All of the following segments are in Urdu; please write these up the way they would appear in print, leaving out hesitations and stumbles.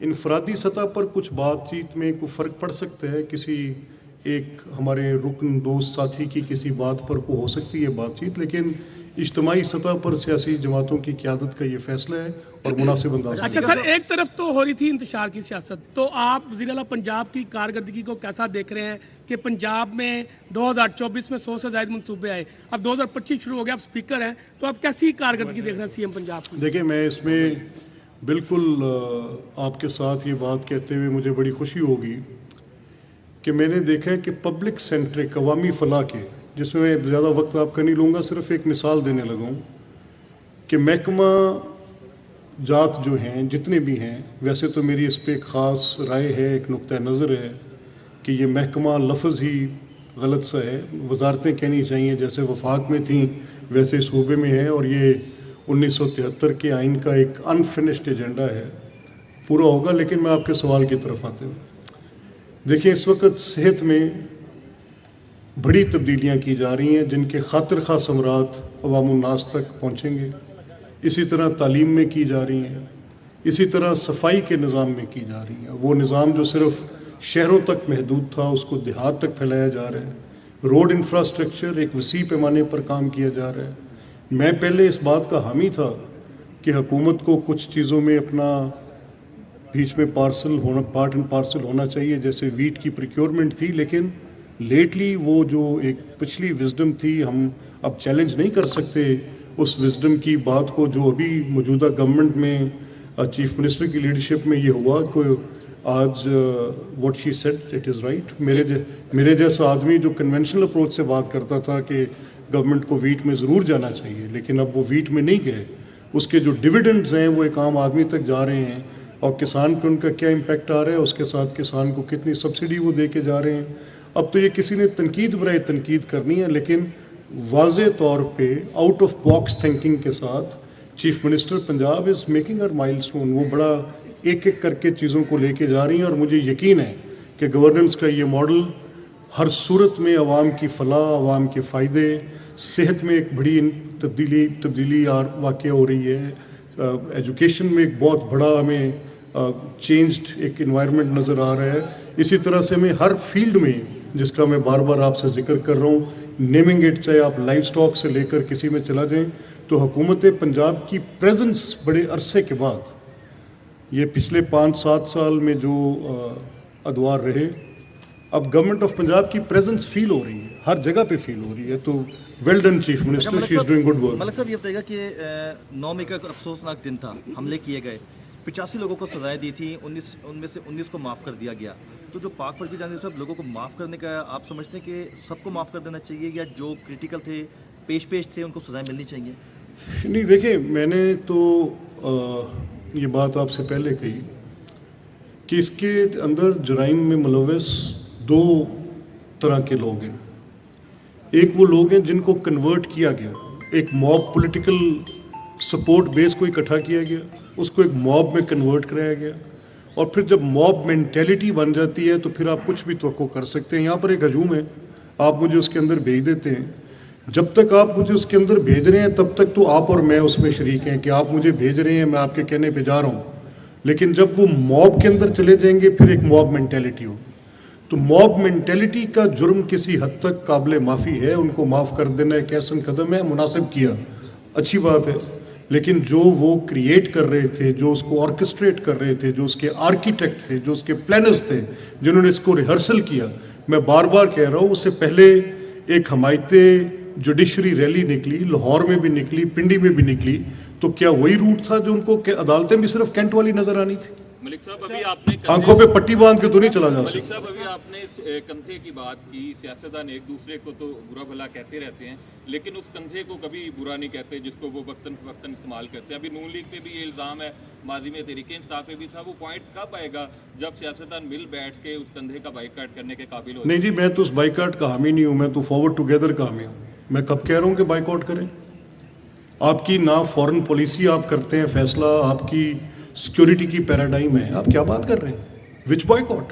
انفرادی سطح پر کچھ بات چیت میں کوئی فرق پڑ سکتا ہے، کسی ایک ہمارے رکن دوست ساتھی کی کسی بات پر کو ہو سکتی ہے بات چیت، لیکن اجتماعی سطح پر سیاسی جماعتوں کی قیادت کا یہ فیصلہ ہے اور مناسب انداز میں۔ اچھا سر، ایک طرف تو ہو رہی تھی انتشار کی سیاست، تو آپ وزیر اعلیٰ پنجاب کی کارکردگی کو کیسا دیکھ رہے ہیں کہ پنجاب میں 2024 میں 100 سے زائد منصوبے آئے، اب 2025 شروع ہو گیا، آپ اسپیکر ہیں، تو آپ کیسی کارکردگی دیکھ رہے ہیں سی ایم پنجاب کی؟ دیکھیں، میں اس میں بالکل آپ کے ساتھ یہ بات کہتے ہوئے مجھے بڑی خوشی ہوگی کہ میں نے دیکھا ہے کہ پبلک سینٹرک عوامی فلاح کے، جس میں زیادہ وقت آپ کا نہیں لوں گا، صرف ایک مثال دینے لگا ہوں کہ محکمہ جات جو ہیں جتنے بھی ہیں، ویسے تو میری اس پہ ایک خاص رائے ہے، ایک نقطہ نظر ہے کہ یہ محکمہ لفظ ہی غلط سا ہے، وزارتیں کہنی چاہیے جیسے وفاق میں تھیں ویسے صوبے میں ہے، اور یہ 1973 کے آئین کا ایک انفنشڈ ایجنڈا ہے، پورا ہوگا۔ لیکن میں آپ کے سوال کی طرف آتے ہوں، دیکھیں اس وقت صحت میں بڑی تبدیلیاں کی جا رہی ہیں جن کے خاطر خواہ ثمرات عوام الناس تک پہنچیں گے، اسی طرح تعلیم میں کی جا رہی ہیں، اسی طرح صفائی کے نظام میں کی جا رہی ہیں۔ وہ نظام جو صرف شہروں تک محدود تھا اس کو دیہات تک پھیلایا جا رہا ہے، روڈ انفراسٹرکچر ایک وسیع پیمانے پر کام کیا جا رہا ہے۔ میں پہلے اس بات کا حامی تھا کہ حکومت کو کچھ چیزوں میں اپنا بیچ میں پارٹ اینڈ پارسل ہونا چاہیے، جیسے ویٹ کی پریکیورمنٹ تھی، لیکن لیٹلی وہ جو ایک پچھلی وزڈم تھی، ہم اب چیلنج نہیں کر سکتے اس وزڈم کی بات کو جو ابھی موجودہ گورنمنٹ میں چیف منسٹر کی لیڈرشپ میں یہ ہوا کہ آج what she said it is right. میرے جیسا آدمی جو کنونشنل اپروچ سے بات کرتا تھا کہ گورنمنٹ کو ویٹ میں ضرور جانا چاہیے، لیکن اب وہ ویٹ میں نہیں گئے، اس کے جو ڈویڈنڈز ہیں وہ ایک عام آدمی تک جا رہے ہیں، اور کسان پہ ان کا کیا امپیکٹ آ رہا ہے، اس کے ساتھ کسان کو کتنی سبسڈی وہ دے کے جا رہے ہیں۔ اب تو یہ کسی نے تنقید برائے تنقید کرنی ہے، لیکن واضح طور پہ آؤٹ آف باکس تھنکنگ کے ساتھ chief minister Punjab is making her milestone, وہ بڑا ایک ایک کر کے چیزوں کو لے کے جا رہی ہیں، اور مجھے یقین ہے کہ گورننس کا یہ ماڈل ہر صورت میں عوام کی فلاح، عوام کے فائدے، صحت میں ایک بڑی تبدیلی واقع ہو رہی ہے، ایجوکیشن میں ایک بہت بڑا ہمیں چینجڈ ایک انوائرمنٹ نظر آ رہا ہے۔ اسی طرح سے میں ہر فیلڈ میں، جس کا میں بار بار آپ سے ذکر کر رہا ہوں، نیمنگ اٹ، چاہے آپ لائف سٹاک سے لے کر کسی میں چلا جائیں، تو حکومت پنجاب کی پریزنس بڑے عرصے کے بعد، یہ پچھلے 5-7 سال میں جو ادوار رہے، اب گورنمنٹ آف پنجاب کی پریزنس فیل ہو رہی ہے، ہر جگہ پہ فیل ہو رہی ہے، تو well done chief minister, she is doing good work. Malik صاحب یہ بتائیے گا کہ 9 مئی کا افسوسناک دن تھا، حملے کیے گئے، 85 لوگوں کو سزائیں دی تھیں، ان میں سے 19 کو معاف کر دیا گیا، تو جو پاک فوج کی جانب سے لوگوں کو معاف کرنے کا آپ سمجھتے ہیں کہ سب کو معاف کر دینا چاہیے، یا جو کریٹیکل تھے، پیش تھے، ان کو سزائیں ملنی چاہیے؟ نہیں، دیکھیں، میں نے تو یہ بات آپ سے پہلے کہی کہ اس کے اندر جرائم میں ملوث 2 طرح کے لوگ ہیں۔ ایک وہ لوگ ہیں جن کو کنورٹ کیا گیا، ایک موب پولیٹیکل سپورٹ بیس کو اکٹھا کیا گیا، اس کو ایک موب میں کنورٹ کرایا گیا، اور پھر جب موب مینٹیلٹی بن جاتی ہے تو پھر آپ کچھ بھی توقع کر سکتے ہیں۔ یہاں پر ایک ہجوم ہے، آپ مجھے اس کے اندر بھیج دیتے ہیں، جب تک آپ مجھے اس کے اندر بھیج رہے ہیں تب تک تو آپ اور میں اس میں شریک ہیں کہ آپ مجھے بھیج رہے ہیں، میں آپ کے کہنے پہ جا رہا ہوں، لیکن جب وہ موب کے اندر چلے جائیں گے پھر ایک موب مینٹیلٹی ہوگی، تو موب مینٹیلٹی کا جرم کسی حد تک قابل معافی ہے، ان کو معاف کر دینا ایک احسن قدم ہے، مناسب کیا، اچھی بات ہے، لیکن جو وہ کریٹ کر رہے تھے، جو اس کو آرکسٹریٹ کر رہے تھے، جو اس کے آرکیٹیکٹ تھے، جو اس کے پلانرز تھے، جنہوں نے اس کو ریہرسل کیا، میں بار بار کہہ رہا ہوں، اس سے پہلے ایک حمایتی جوڈیشری ریلی نکلی، لاہور میں بھی نکلی، پنڈی میں بھی نکلی، تو کیا وہی روٹ تھا جو ان کو عدالتیں بھی صرف کینٹ والی نظر آنی تھی؟ ملک صاحب ابھی آپ نے آنکھوں پہ پٹی باندھ کے تو نہیں چلا جا سکتا۔ ملک صاحب ابھی آپ نے کندھے کی بات کی، سیاستدان ایک دوسرے کو تو برا بھلا کہتے رہتے ہیں، لیکن اس کندھے کو کبھی برا نہیں کہتے جس کو وہ وقتاً فوقتاً استعمال کرتے ہیں۔ ابھی نون لیگ پہ بھی یہ الزام ہے، ماضی میں تحریک انصاف پہ بھی تھا، وہ پوائنٹ کب آئے گا جب سیاستدان مل بیٹھ کے اس کندھے کا بائیکاٹ کرنے کے قابل ہو؟ نہیں جی، میں تو اس بائیکاٹ کا حامی نہیں ہوں، میں تو فارورڈ ٹوگیدر کا حامی ہوں۔ میں کب کہہ رہا ہوں کہ بائیکاٹ کریں؟ آپ کی نہ فورن پالیسی آپ کرتے ہیں فیصلہ، آپ کی سیکیورٹی کی پیراڈائم ہے، آپ کیا بات کر رہے ہیں؟ Which boycott?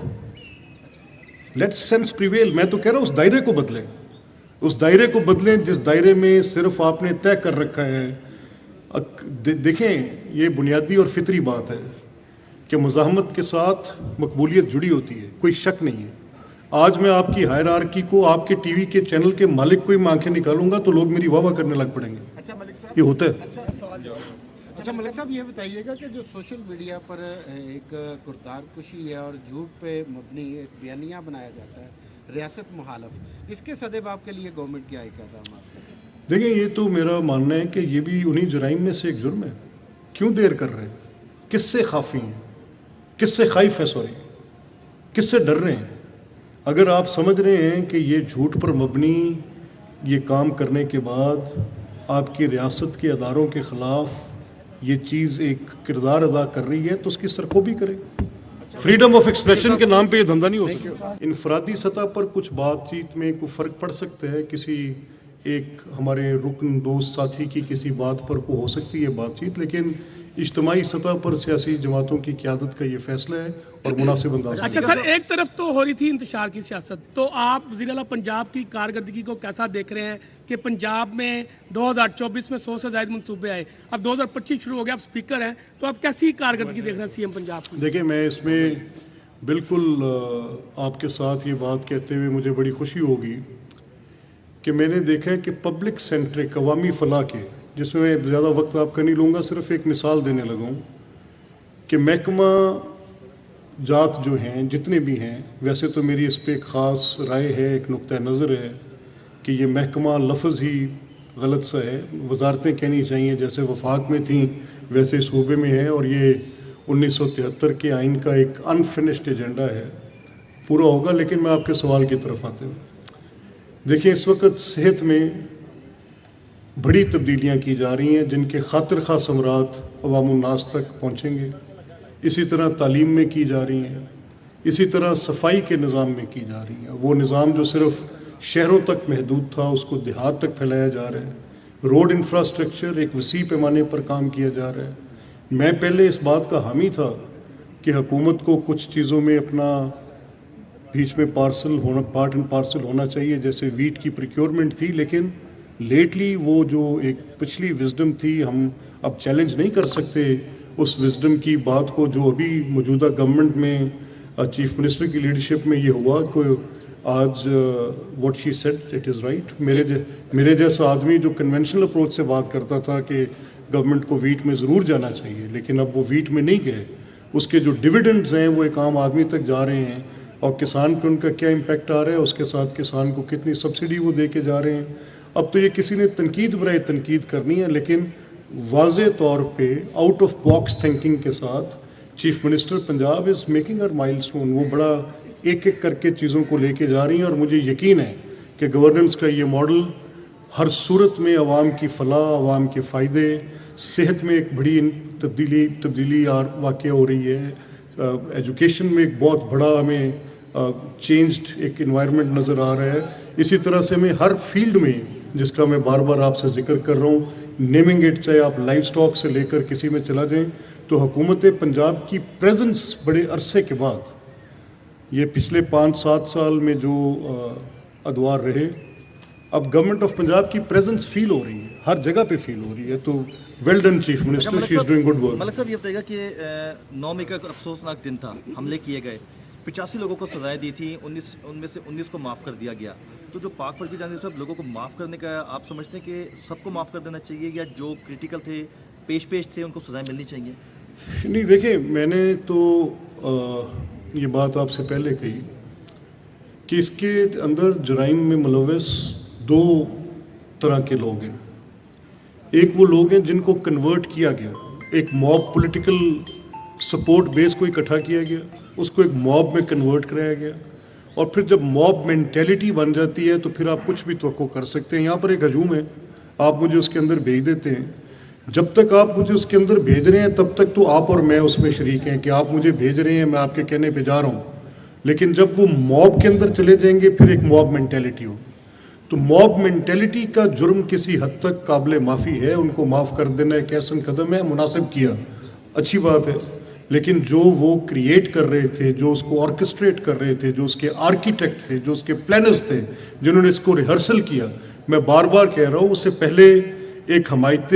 Let's sense prevail. میں تو کہہ رہا ہوں اس دائرے کو بدلیں، اس دائرے کو بدلیں جس دائرے میں صرف آپ نے طے کر رکھا ہے۔ دیکھیں، یہ بنیادی اور فطری بات ہے کہ مزاحمت کے ساتھ مقبولیت جڑی ہوتی ہے، کوئی شک نہیں ہے۔ آج میں آپ کی ہائرارکی کو آپ کے ٹی وی کے چینل کے مالک کو ہی مانگ کے نکالوں گا تو لوگ میری واہ واہ کرنے لگ پڑیں گے۔ اچھا ملک صاحب، یہ ہوتا ہے۔ اچھا ملک صاحب، یہ بتائیے گا کہ جو سوشل میڈیا پر ایک کردار کشی ہے اور جھوٹ پہ مبنی ایک بیانیہ بنایا جاتا ہے ریاست مخالف، اس کے صدیباب کے لیے گورنمنٹ کیا اقدامات کرے؟ دیکھیں، یہ تو میرا ماننا ہے کہ یہ بھی انہی جرائم میں سے ایک جرم ہے۔ کیوں دیر کر رہے ہیں؟ کس سے خافی ہیں؟ کس سے خائف ہیں؟ سوری، کس سے ڈر رہے ہیں؟ اگر آپ سمجھ رہے ہیں کہ یہ جھوٹ پر مبنی یہ کام کرنے کے بعد آپ کی ریاست کے اداروں کے خلاف یہ چیز ایک کردار ادا کر رہی ہے تو اس کی سرخوبی کریں۔ فریڈم آف ایکسپریشن کے نام پہ یہ دھندا نہیں ہو سکتا۔ انفرادی سطح پر کچھ بات چیت میں کوئی فرق پڑ سکتا ہے، کسی ایک ہمارے رکن دوست ساتھی کی کسی بات پر کو ہو سکتی ہے بات چیت، لیکن اجتماعی سطح پر سیاسی جماعتوں کی قیادت کا یہ فیصلہ ہے اور مناسب انداز میں۔ اچھا سر، ایک طرف تو ہو رہی تھی انتشار کی سیاست، تو آپ وزیر اعلیٰ پنجاب کی کارکردگی کو کیسا دیکھ رہے ہیں کہ پنجاب میں 2024 میں 100 سے زائد منصوبے آئے، اب 2025 شروع ہو گیا، آپ اسپیکر ہیں، تو آپ کیسی کارکردگی دیکھ رہے ہیں سی ایم پنجاب کی؟ دیکھیں، میں اس میں بالکل آپ کے ساتھ یہ بات کہتے ہوئے مجھے بڑی خوشی ہوگی کہ میں نے دیکھا ہے کہ پبلک سینٹرک عوامی فلاح کے، جس میں میں زیادہ وقت آپ کا نہیں لوں گا، صرف ایک مثال دینے لگا ہوں کہ محکمہ جات جو ہیں جتنے بھی ہیں، ویسے تو میری اس پہ ایک خاص رائے ہے، ایک نقطہ نظر ہے کہ یہ محکمہ لفظ ہی غلط سا ہے، وزارتیں کہنی چاہیے جیسے وفاق میں تھیں ویسے صوبے میں ہے، اور یہ 1973 کے آئین کا ایک انفنشڈ ایجنڈا ہے، پورا ہوگا۔ لیکن میں آپ کے سوال کی طرف آتے ہوئے دیکھیں، اس وقت صحت میں بڑی تبدیلیاں کی جا رہی ہیں جن کے خاطر خواہ ثمرات عوام الناس تک پہنچیں گے، اسی طرح تعلیم میں کی جا رہی ہیں، اسی طرح صفائی کے نظام میں کی جا رہی ہیں۔ وہ نظام جو صرف شہروں تک محدود تھا اس کو دیہات تک پھیلایا جا رہا ہے۔ روڈ انفراسٹرکچر ایک وسیع پیمانے پر کام کیا جا رہا ہے۔ میں پہلے اس بات کا حامی تھا کہ حکومت کو کچھ چیزوں میں اپنا بیچ میں پارٹ اینڈ پارسل ہونا چاہیے، جیسے ویٹ کی پریکیورمنٹ تھی، لیکن لیٹلی وہ جو ایک پچھلی وزڈم تھی ہم اب چیلنج نہیں کر سکتے اس وزڈم کی بات کو، جو ابھی موجودہ گورنمنٹ میں چیف منسٹر کی لیڈرشپ میں یہ ہوا کہ آج what she said it is right. میرے جیسا آدمی جو کنونشنل اپروچ سے بات کرتا تھا کہ گورنمنٹ کو ویٹ میں ضرور جانا چاہیے، لیکن اب وہ ویٹ میں نہیں گئے، اس کے جو ڈویڈنڈز ہیں وہ ایک عام آدمی تک جا رہے ہیں، اور کسان پہ ان کا کیا امپیکٹ آ رہا ہے، اس کے ساتھ کسان کو کتنی سبسڈی وہ دے کے جا رہے ہیں۔ اب تو یہ کسی نے تنقید برائے تنقید کرنی ہے، لیکن واضح طور پہ آؤٹ آف باکس تھنکنگ کے ساتھ chief minister Punjab is making her milestone, وہ بڑا ایک ایک کر کے چیزوں کو لے کے جا رہی ہیں، اور مجھے یقین ہے کہ گورننس کا یہ ماڈل ہر صورت میں عوام کی فلاح، عوام کے فائدے، صحت میں ایک بڑی تبدیلی واقع ہو رہی ہے، ایجوکیشن میں ایک بہت بڑا ہمیں چینجڈ ایک انوائرمنٹ نظر آ رہا ہے۔ اسی طرح سے میں ہر فیلڈ میں، جس کا میں بار بار آپ سے ذکر کر رہا ہوں، نیمنگ اٹ، چاہے آپ لائف سٹاک سے لے کر کسی میں چلا جائیں، تو حکومت پنجاب کی پریزنس بڑے عرصے کے بعد، یہ پچھلے 5-7 سال میں جو ادوار رہے، اب گورنمنٹ آف پنجاب کی پریزنس فیل ہو رہی ہے، ہر جگہ پہ فیل ہو رہی ہے، تو well done chief minister, she is doing good work. Malik صاحب، یہ بتائیے گا کہ 9 مئی کا افسوسناک دن تھا، حملے کیے گئے، 85 لوگوں کو سزائیں دی تھیں، ان میں سے 19 کو معاف کر دیا گیا، تو جو پاک فوج کی جانب سے لوگوں کو معاف کرنے کا آپ سمجھتے ہیں کہ سب کو معاف کر دینا چاہیے، یا جو کریٹیکل تھے، پیش تھے، ان کو سزائیں ملنی چاہیے؟ نہیں، دیکھیں، میں نے تو یہ بات آپ سے پہلے کہی کہ اس کے اندر جرائم میں ملوث 2 طرح کے لوگ ہیں۔ ایک وہ لوگ ہیں جن کو کنورٹ کیا گیا، ایک موب پولیٹیکل سپورٹ بیس کو اکٹھا کیا گیا، اس کو ایک موب میں کنورٹ کرایا گیا، اور پھر جب موب مینٹیلٹی بن جاتی ہے تو پھر آپ کچھ بھی توقع کر سکتے ہیں۔ یہاں پر ایک ہجوم ہے، آپ مجھے اس کے اندر بھیج دیتے ہیں، جب تک آپ مجھے اس کے اندر بھیج رہے ہیں تب تک تو آپ اور میں اس میں شریک ہیں کہ آپ مجھے بھیج رہے ہیں، میں آپ کے کہنے پہ جا رہا ہوں، لیکن جب وہ موب کے اندر چلے جائیں گے پھر ایک موب مینٹیلٹی ہوگی، تو موب مینٹیلٹی کا جرم کسی حد تک قابل معافی ہے، ان کو معاف کر دینا ایک احسن قدم ہے، مناسب کیا، اچھی بات ہے، لیکن جو وہ کریٹ کر رہے تھے، جو اس کو آرکسٹریٹ کر رہے تھے، جو اس کے آرکیٹیکٹ تھے، جو اس کے پلانرز تھے، جنہوں نے اس کو ریہرسل کیا، میں بار بار کہہ رہا ہوں، اس سے پہلے ایک حمایت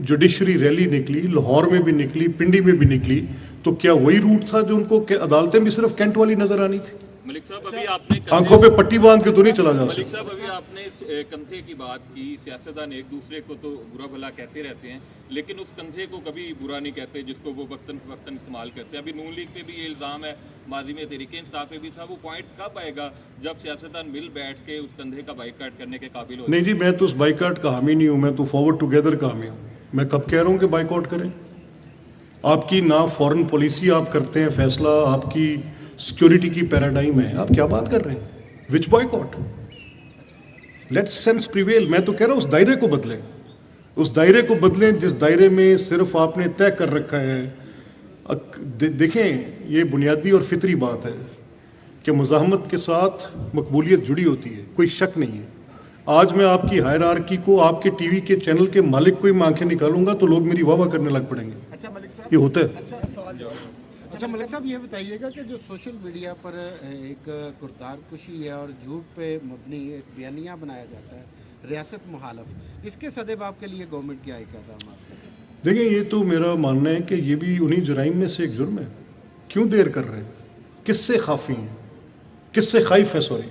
جوڈیشری ریلی نکلی، لاہور میں بھی نکلی، پنڈی میں بھی نکلی، تو تو کیا وہی روٹ تھا جو ان کو کہ عدالتیں بھی صرف کینٹ والی نظر آنی تھی؟ ملک صاحب ابھی آپ نے آنکھوں پہ پٹی باندھ کے تو نہیں چلا جا ملک سکتا. صاحب ابھی آپ نے اس کندھے کی بات کی. سیاستدان ایک دوسرے کو تو برا بھلا کہتے رہتے ہیں لیکن اس کندھے کو کبھی برا نہیں کہتے جس کو وہ وقتاً فوقتاً استعمال کرتے ہیں. ابھی نون لیگ پہ بھی یہ الزام ہے, ماضی میں تحریک انصاف پہ بھی تھا. وہ پوائنٹ کب آئے گا جب سیاستدان مل بیٹھ کے اس کندھے کا بائیکاٹ کرنے کے قابل ہو؟ نہیں جی, میں تو اس بائیکاٹ کا حامی نہیں ہوں, میں تو فارورڈ ٹوگیدر کا حامی ہوں. میں کب کہہ رہا ہوں کہ بائیکاٹ کریں؟ آپ کی نہ فورن پالیسی آپ کرتے ہیں فیصلہ, آپ کی سیکیورٹی کی پیراڈائم ہے, آپ کیا بات کر رہے ہیں؟ Which boycott? Let sense prevail. میں تو کہہ رہا ہوں اس دائرے کو بدلیں, اس دائرے کو بدلیں جس دائرے میں صرف آپ نے طے کر رکھا ہے. دیکھیں, یہ بنیادی اور فطری بات ہے کہ مزاحمت کے ساتھ مقبولیت جڑی ہوتی ہے, کوئی شک نہیں ہے. آج میں آپ کی ہائرارکی کو, آپ کے ٹی وی کے چینل کے مالک کو ہی میں آنکھیں نکالوں گا تو لوگ میری واہ واہ کرنے لگ پڑیں گے. اچھا ملک صاحب, یہ ہوتا ہے. اچھا ملک صاحب, یہ بتائیے گا کہ جو سوشل میڈیا پر ایک کردار کشی ہے اور جھوٹ پہ مبنی ایک بیانیہ بنایا جاتا ہے, ریاست مخالف, اس کے سدباب کے لیے گورنمنٹ کیا اقدامات کرے؟ دیکھیں, یہ تو میرا ماننا ہے کہ یہ بھی انہی جرائم میں سے ایک جرم ہے. کیوں دیر کر رہے ہیں؟ کس سے خافی ہیں؟ کس سے خائف ہے؟ سوری,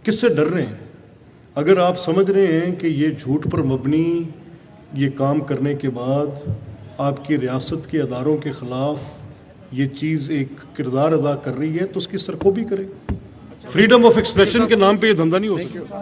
کس سے ڈر رہے ہیں؟ اگر آپ سمجھ رہے ہیں کہ یہ جھوٹ پر مبنی یہ کام کرنے کے بعد آپ کی ریاست کے اداروں کے خلاف یہ چیز ایک کردار ادا کر رہی ہے تو اس کی سرکوبی کریں. فریڈم آف ایکسپریشن کے نام پہ یہ دھندا نہیں ہو سکتا.